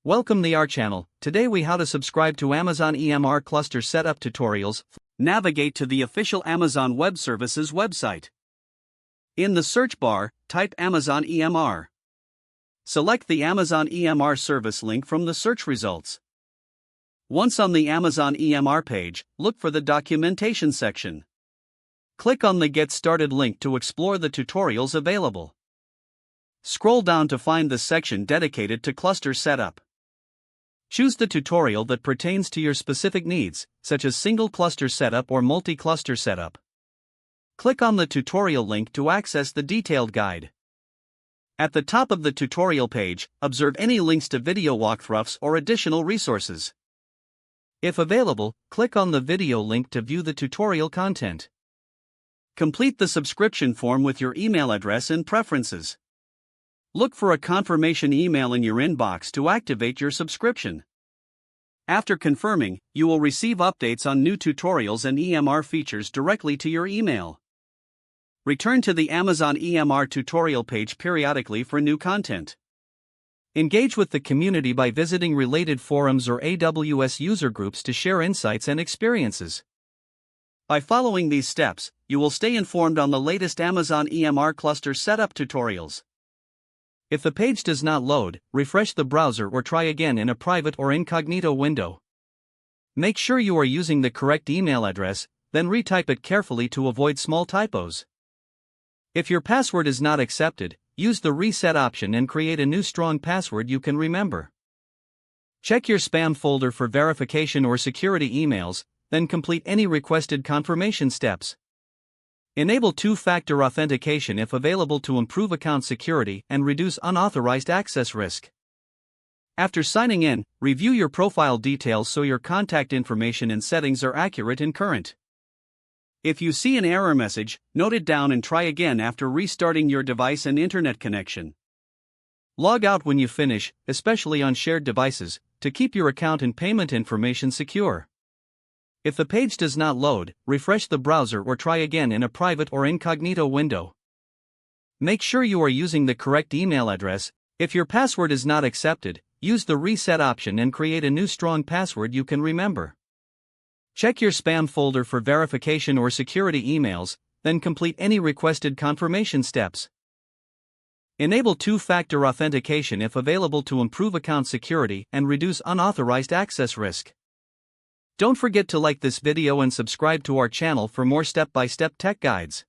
Welcome to our channel. Today we how to subscribe to Amazon EMR cluster setup tutorials. Navigate to the official Amazon Web Services website. In the search bar, type Amazon EMR. Select the Amazon EMR service link from the search results. Once on the Amazon EMR page, look for the documentation section. Click on the Get Started link to explore the tutorials available. Scroll down to find the section dedicated to cluster setup. Choose the tutorial that pertains to your specific needs, such as single cluster setup or multi-cluster setup. Click on the tutorial link to access the detailed guide. At the top of the tutorial page, observe any links to video walkthroughs or additional resources. If available, click on the video link to view the tutorial content. Complete the subscription form with your email address and preferences. Look for a confirmation email in your inbox to activate your subscription. After confirming, you will receive updates on new tutorials and EMR features directly to your email. Return to the Amazon EMR tutorial page periodically for new content. Engage with the community by visiting related forums or AWS user groups to share insights and experiences. By following these steps, you will stay informed on the latest Amazon EMR cluster setup tutorials. If the page does not load, refresh the browser or try again in a private or incognito window. Make sure you are using the correct email address, then retype it carefully to avoid small typos. If your password is not accepted, use the reset option and create a new strong password you can remember. Check your spam folder for verification or security emails, then complete any requested confirmation steps. Enable two-factor authentication if available to improve account security and reduce unauthorized access risk. After signing in, review your profile details so your contact information and settings are accurate and current. If you see an error message, note it down and try again after restarting your device and internet connection. Log out when you finish, especially on shared devices, to keep your account and payment information secure. If the page does not load, refresh the browser or try again in a private or incognito window. Make sure you are using the correct email address. If your password is not accepted, use the reset option and create a new strong password you can remember. Check your spam folder for verification or security emails, then complete any requested confirmation steps. Enable two-factor authentication if available to improve account security and reduce unauthorized access risk. Don't forget to like this video and subscribe to our channel for more step-by-step tech guides.